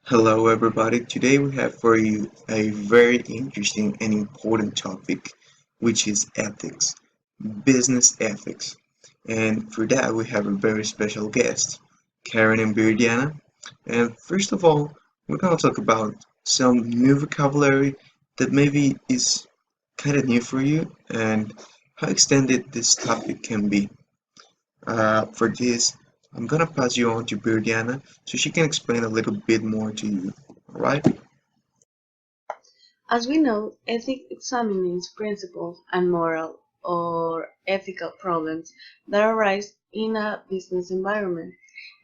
Hello, everybody. Today we have for you a very interesting and important topic, which is ethics, business ethics. And for that, we have a very special guest, Karen and Viridiana. And first of all, we're going to talk about some new vocabulary that maybe is kind of new for you and how extended this topic can be. For this, I'm gonna pass you on to Viridiana so she can explain a little bit more to you. Alright? As we know, ethics examines principles and moral or ethical problems that arise in a business environment.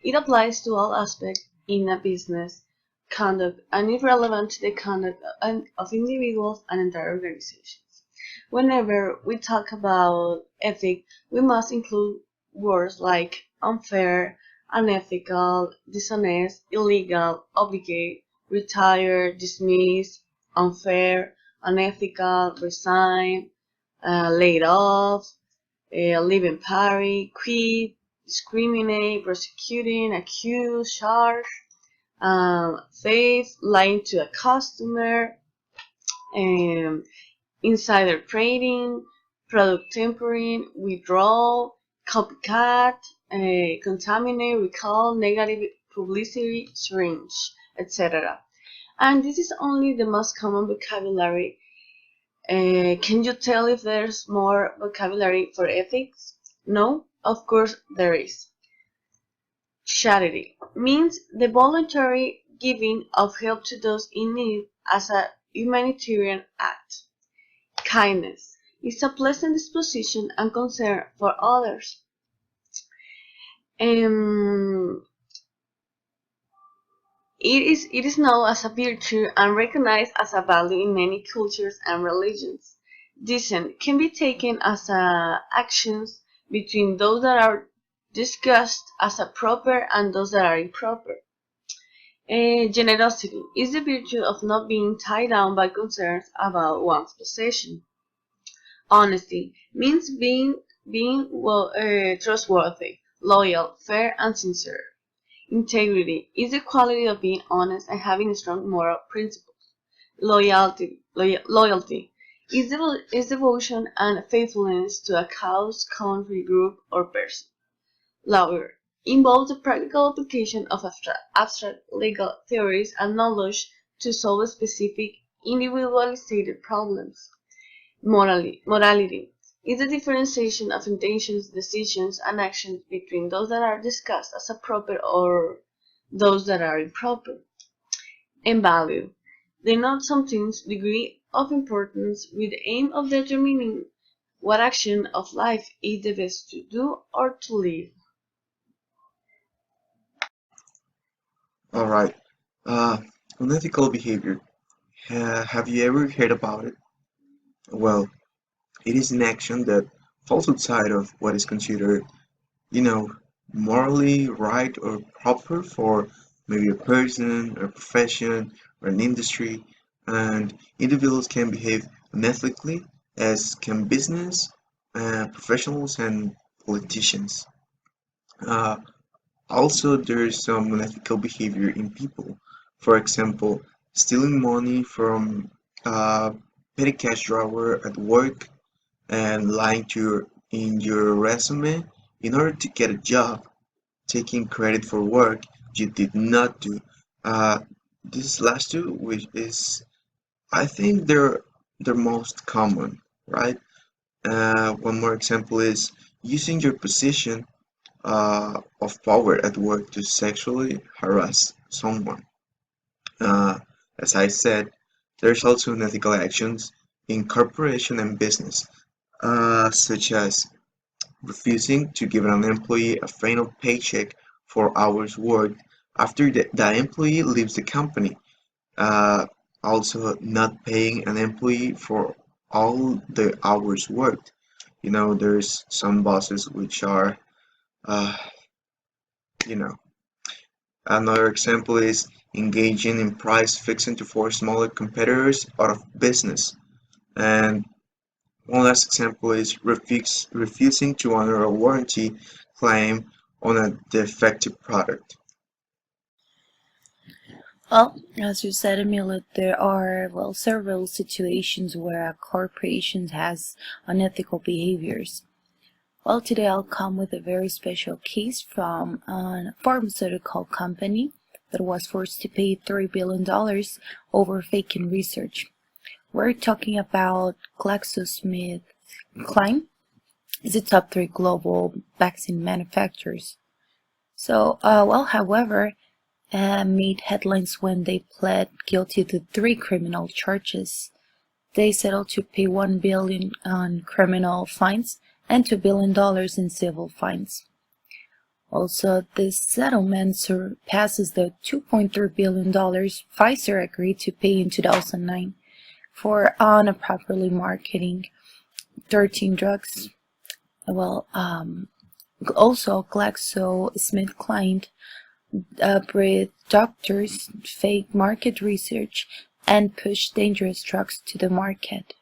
It applies to all aspects in a business conduct and is relevant to the conduct of individuals and entire organizations. Whenever we talk about ethics, we must include words like unfair, unethical, dishonest, illegal, obligate, retire, dismiss, unfair, unethical, resign, laid off, live in pari, quit, discriminate, prosecuting, accuse, charge, theft, lying to a customer, um, insider trading, product tampering, withdrawal, copycat, contaminate, recall, negative publicity, syringe, etc. And this is only the most common vocabulary. Can you tell if there's more vocabulary for ethics? No, of course there is. Charity means the voluntary giving of help to those in need as a humanitarian act. Kindness is a pleasant disposition and concern for others. Um, it is known as a virtue and recognized as a value in many cultures and religions. Decent can be taken as actions between those that are discussed as a proper and those that are improper. Generosity is the virtue of not being tied down by concerns about one's possession. Honesty means being trustworthy, loyal, fair, and sincere. Integrity is the quality of being honest and having strong moral principles. Loyalty is devotion and faithfulness to a cause, country, group, or person. Lawyer involves the practical application of abstract legal theories and knowledge to solve specific individualized problems. Morality is the differentiation of intentions, decisions, and actions between those that are discussed as appropriate or those that are improper. And value denotes something's degree of importance with the aim of determining what action of life is the best to do or to live. Alright. Uh, Unethical behavior. Have you ever heard about it? Well, it is an action that falls outside of what is considered, you know, morally right or proper for maybe a person, a profession, or an industry, and individuals can behave unethically, as can business, professionals, and politicians. Uh, Also, there is some unethical behavior in people. For example, stealing money from a petty cash drawer at work and lying in your resume in order to get a job, taking credit for work you did not do. Uh, this last two, which is, I think they're most common, right? One more example is using your position of power at work to sexually harass someone. Uh, as I said, there's also unethical actions in corporation and business, such as refusing to give an employee a final paycheck for hours worked after the employee leaves the company. Uh, Also, not paying an employee for all the hours worked. You know, there's some bosses which are, uh, you know, another example is engaging in price fixing to force smaller competitors out of business. And one last example is refusing to honor a warranty claim on a defective product. Well, as you said, Amelia, there are, well, several situations where a corporation has unethical behaviors. Well, today I'll come with a very special case from a pharmaceutical company that was forced to pay $3 billion over faking research. We're talking about GlaxoSmithKline. It's the top 3 global vaccine manufacturers. So, however, made headlines when they pled guilty to 3 criminal charges. They settled to pay $1 billion on criminal fines and $2 billion in civil fines. Also, this settlement surpasses the $2.3 billion Pfizer agreed to pay in 2009 for improperly marketing 13 drugs. Well, also GlaxoSmithKline breathed doctors, fake market research, and pushed dangerous drugs to the market.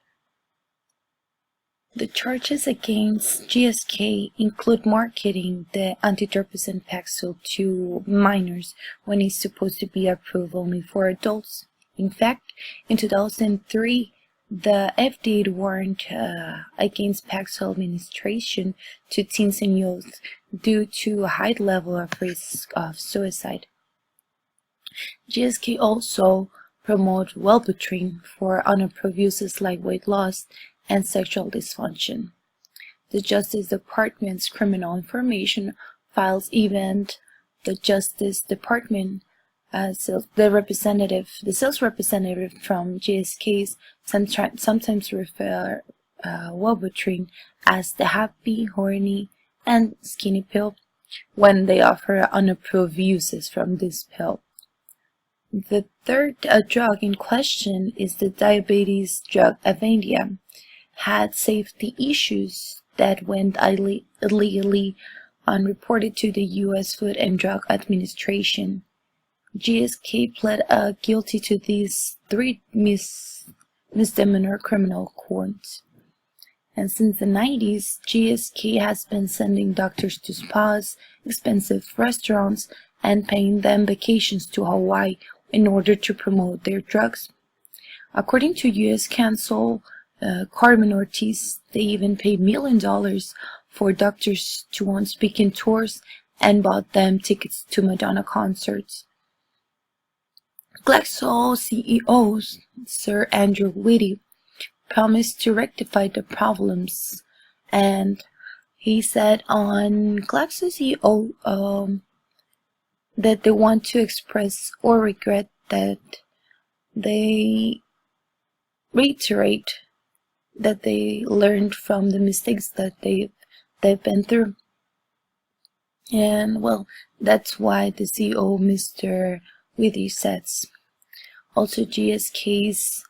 The charges against GSK include marketing the antidepressant Paxil to minors when it's supposed to be approved only for adults. In fact, in 2003, the FDA warned against Paxil administration to teens and youth due to a high level of risk of suicide. GSK also promoted Wellbutrin for unapproved uses like weight loss and sexual dysfunction. The Justice Department's criminal information files even the Justice Department the sales representative from GSK sometimes refer Wellbutrin as the happy, horny, and skinny pill when they offer unapproved uses from this pill. The third drug in question is the diabetes drug Avandia. Had safety issues that went illegally unreported to the U.S. Food and Drug Administration. GSK pled guilty to these 3 misdemeanor criminal counts. And since the 90s, GSK has been sending doctors to spas, expensive restaurants, and paying them vacations to Hawaii in order to promote their drugs. According to U.S. counsel Carmen Ortiz, they even paid $1 million for doctors to on speaking tours and bought them tickets to Madonna concerts. Glaxo CEO Sir Andrew Whitty promised to rectify the problems, and he said on Glaxo CEO that they want to express or regret that they reiterate that they learned from the mistakes that they've been through. And well, that's why the CEO, Mr. Whitty, says. Also, GSK's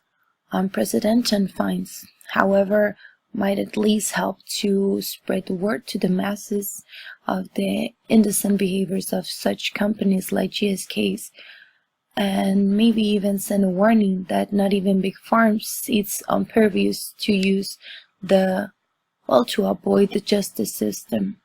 unprecedented fines, however, might at least help to spread the word to the masses of the indecent behaviors of such companies like GSK's, and maybe even send a warning that not even big farms it's impervious to use to avoid the justice system.